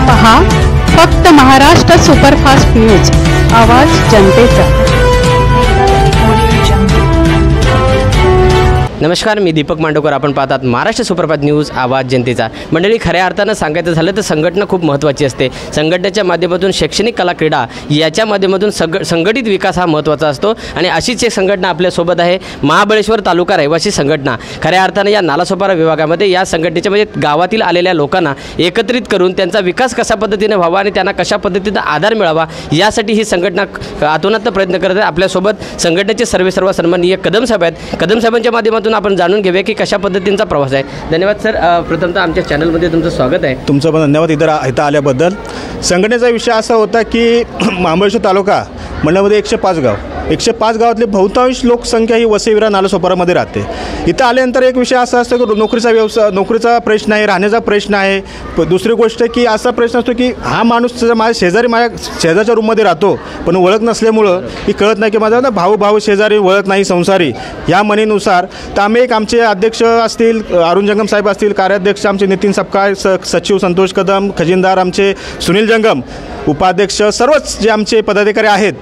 पहा फक्त Maharashtra superfast news, आवाज जनतेचा। नमस्कार, मी दीपक मांडवकर। आपण पाहतात महाराष्ट्र सुपरफास्ट न्यूज, आवाज जनतेचा। मंडळी, खऱ्या अर्थानं सांगायचं झालं तर संघटना खूप महत्त्वाची असते। संघटनेच्या माध्यमातून शैक्षणिक, कला, क्रीडा याच्या माध्यमातून संघटित विकास हा महत्त्वाचा असतो आणि अशीच एक संघटना आपल्यासोबत आहे, महाबळेश्वर तालुका रहिवासी संघटना। खऱ्या अर्थानं या नालासोपारा विभागामध्ये या संघटनेच्या म्हणजे गावातील आलेल्या लोकांना एकत्रित करून त्यांचा विकास कशा पद्धतीने व्हावा आणि त्यांना कशा पद्धतीने आधार मिळावा यासाठी ही संघटना आतोनात प्रयत्न करत आहे। आपल्यासोबत संघटनेचे सर्व सन्माननीय कदम साहेब आहेत। कदम साहेबांच्या माध्यमातून आपण जाणून घेऊया की कशा पद्धतीचा प्रवास आहे। धन्यवाद सर, प्रथमतः आमच्या चॅनलमध्ये तुमचं स्वागत आहे। तुमचं पण धन्यवाद इथं आल्याबद्दल। संघटनेचा विषय असा होता की महाबळेश्वर तालुका मंडळामध्ये 105 गाव, 105 गावातली बहुतांश लोकसंख्या ही वसई विरार नालासोपारामध्ये राहते। इथं आल्यानंतर एक विषय असा असतो की नोकरीचा प्रश्न आहे, राहण्याचा प्रश्न आहे। दुसरी गोष्ट की असा प्रश्न असतो की हा माणूस माझ्या शेजारच्या रूममध्ये राहतो, पण ओळख नसल्यामुळं की कळत नाही की माझा भाऊ शेजारी, ओळख नाही संसारी या म्हणीनुसार। तर आम्ही आमचे अध्यक्ष असतील अरुण जंगम साहेब असतील, कार्याध्यक्ष आमचे नितीन सपकाळ, सचिव संतोष कदम, खजिनदार आमचे सुनील जंगम, उपाध्यक्ष सर्वच जे आमचे पदाधिकारी आहेत,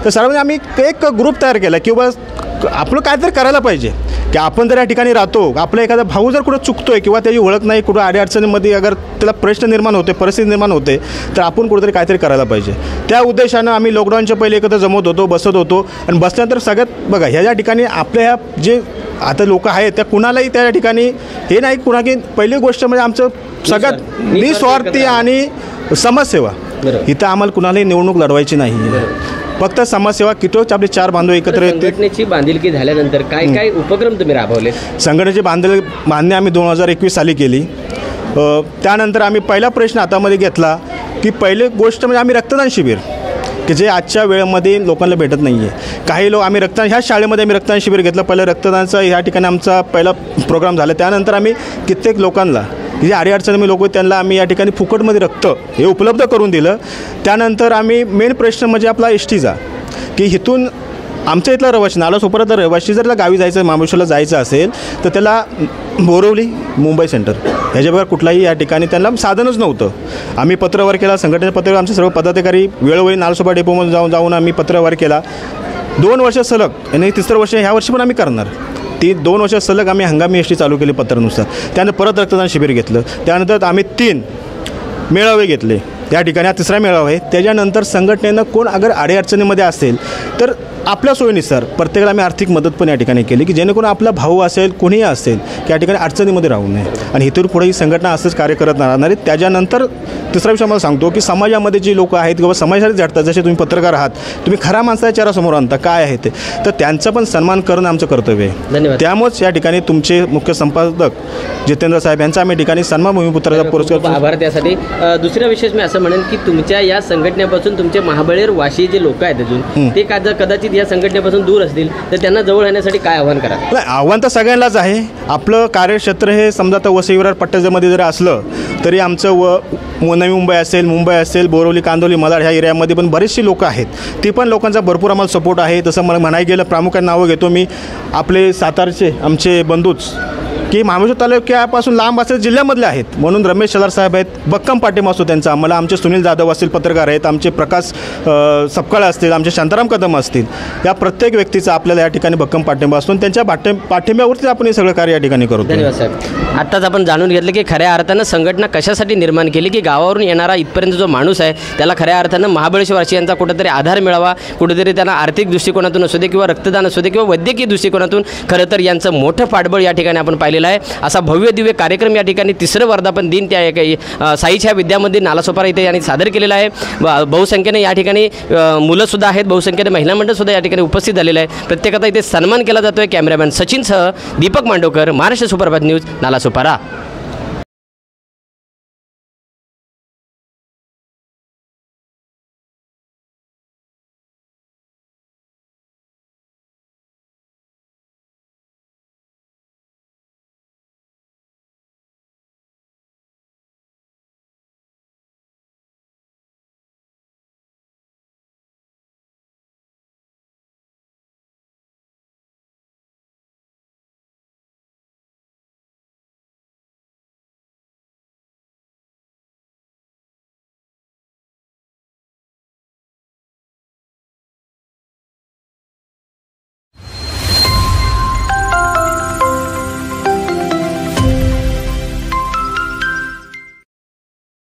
तर सर्वांनी आम्ही एक ग्रुप तयार केला की बाबा आपलं काहीतरी करायला पाहिजे की आपण जर या ठिकाणी राहतो, आपला एखादा भाऊ जर कुठं चुकतोय किंवा त्याची ओळख नाही, कुठं अडचणीमध्ये अगर त्याला प्रश्न निर्माण होते, परिस्थिती निर्माण होते, तर आपण कुठेतरी काहीतरी करायला पाहिजे। त्या उद्देशानं आम्ही लॉकडाऊनच्या पहिले एकत्र जमत होतो, बसत होतो आणि बसल्यानंतर सगळ्यात बघा ह्या ठिकाणी आपल्या ह्या जे आता लोक आहेत त्या कुणालाही त्या ठिकाणी हे नाही कुणा की पहिली गोष्ट म्हणजे आमचं सगळ्यात निस्वार्थी आणि समाजसेवा। इथं आम्हाला कुणालाही निवडणूक लढवायची नाही, फक्त समाजसेवा। किटोच आपले 4 बांधव एकत्र संघटनेची बांधिलकी झाल्यानंतर काय उपक्रम तुम्ही राबवले? संघटनेची बांधणी आम्ही 2021 साली केली। त्यानंतर आम्ही पहिला प्रश्न हातामध्ये घेतला की पहिली गोष्ट म्हणजे आम्ही रक्तदान शिबिर की जे आजच्या वेळेमध्ये लोकांना भेटत नाही आहे। काही लोक आम्ही ह्या शाळेमध्ये आम्ही रक्तदान शिबिर घेतलं। पहिलं रक्तदानचा ह्या ठिकाणी आमचा पहिला प्रोग्राम झाला। त्यानंतर आम्ही कित्येक लोकांना जे अडीअडचणी लोक त्यांना आम्ही या ठिकाणी फुकटमध्ये रक्त हे उपलब्ध करून दिलं। त्यानंतर आम्ही मेन प्रश्न म्हणजे आपला एसटीचा की इथून आमच्या इथला रहिवासी नालासोपारा तर रहिवासी जर गावी जायचं, महाबळेश्वरला जायचं असेल तर त्याला बोरवली, मुंबई सेंटर ह्याच्याबरोबर कुठलाही या ठिकाणी त्यांना साधनच नव्हतं। आम्ही पत्रव्यवहार केला, संघटनेच्या पत्रव्यवहार आमचे सर्व पदाधिकारी वेळोवेळी नालासोपारा डेपोमध्ये जाऊन आम्ही पत्रव्यवहार केला 2 वर्ष सलग आणि 3रं वर्ष ह्या वर्षी पण आम्ही करणार। 2 वर्ष सलग आम्ही हंगामी एसटी चालू केली पत्रानुसार। त्यानंतर परत रक्तदान शिबिर घेतलं। त्यानंतर आम्ही 3 मेळावे घेतले या ठिकाणी, हा 3रा मेळावा आहे। त्याच्यानंतर संघटनेनं कोण अगर अडीअडचणीमध्ये असेल तर आपल्या सोयीनुसार प्रत्येकाला आम्ही आर्थिक मदत पण या ठिकाणी केली की जेणेकरून आपला भाऊ असेल, कोणीही असेल की या ठिकाणी अडचणीमध्ये राहू नये आणि इथून पुढे ही संघटना असंच कार्य करत राहणार आहे। त्याच्यानंतर 3रा विषय मला सांगतो की समाजामध्ये जी लोक आहेत किंवा समाजासाठी झटतात, जसे तुम्ही पत्रकार आहात, तुम्ही खरा माणसाच्या चेहऱ्यासमोर आणता काय आहे ते, तर त्यांचा पण सन्मान करणं आमचं कर्तव्य आहे। धन्यवाद। त्यामुळेच या ठिकाणी तुमचे मुख्य संपादक जितेंद्र साहेब यांचा आम्ही ठिकाणी सन्मान भूमिपुत्राचा पुरस्कार आभार त्यासाठी। दुसरा विशेष मी असं म्हणेन की तुमच्या या संघटनेपासून तुमचे महाबळेश्वर वाशी जे लोक आहेत अजून ते कदाचित या संघटनेपासून दूर असतील तर त्यांना जवळ येण्यासाठी काय आव्हान करा? आव्हान तर सगळ्यांनाच आहे। आपलं कार्यक्षेत्र हे समजा आता वसई विरार पट्ट्यामध्ये जरी असलं तरी आमचं नवी मुंबई असेल, बोरवली, कांदोली, मलाड ह्या एरियामध्ये पण बरेचशी लोक आहेत। ती पण लोकांचा भरपूर आम्हाला सपोर्ट आहे। तसं मला म्हणायला गेलं प्रामुख्याने नावं घेतो मी आपले सातारचे आमचे बंधूच की महाबळेश्वर तालुक्यापासून लांब असलेल्या जिल्ह्यामधले आहेत, म्हणून रमेश शेलार साहेब आहेत, भक्कम पाठिंबा असतो त्यांचा आम्हाला। आमचे सुनील जाधव असतील पत्रकार आहेत, आमचे प्रकाश सपकाळ असतील, आमचे शांताराम कदम असतील, या प्रत्येक व्यक्तीचा आपल्याला या ठिकाणी भक्कम पाठिंबा असतो आणि त्यांच्या पाठिंब्यावरती आपण हे सगळं कार्य या ठिकाणी करतो। धन्यवाद साहेब। आत्ताच आपण जाणून घेतलं की खऱ्या अर्थानं संघटना कशासाठी निर्माण केली की गावावरून येणारा इथपर्यंत जो माणूस आहे त्याला खऱ्या अर्थानं महाबळेश्वरवासियांचा कुठेतरी आधार मिळावा, कुठेतरी त्यांना आर्थिक दृष्टिकोनातून असू दे किंवा रक्तदान असू दे किंवा वैद्यकीय दृष्टिकोनातून खरं तर यांचं मोठं पाठबळ या ठिकाणी आपण पाहिलेलं आहे। असा भव्य दिव्य कार्यक्रम या ठिकाणी 3रं वर्धापन दिन त्या साईच्या विद्यामंदिर नालासोपारा इथे यांनी सादर केलेला आहे। बहुसंख्येने या ठिकाणी मुलंसुद्धा आहेत, बहुसंख्येने महिला मंडळसुद्धा या ठिकाणी उपस्थित झालेलं आहे। प्रत्येकाचा इथे सन्मान केला जातो आहे। कॅमेरामॅन सचिनसह दीपक मांडवकर, महाराष्ट्र सुपरफास्ट न्यूज, नालासोपारा।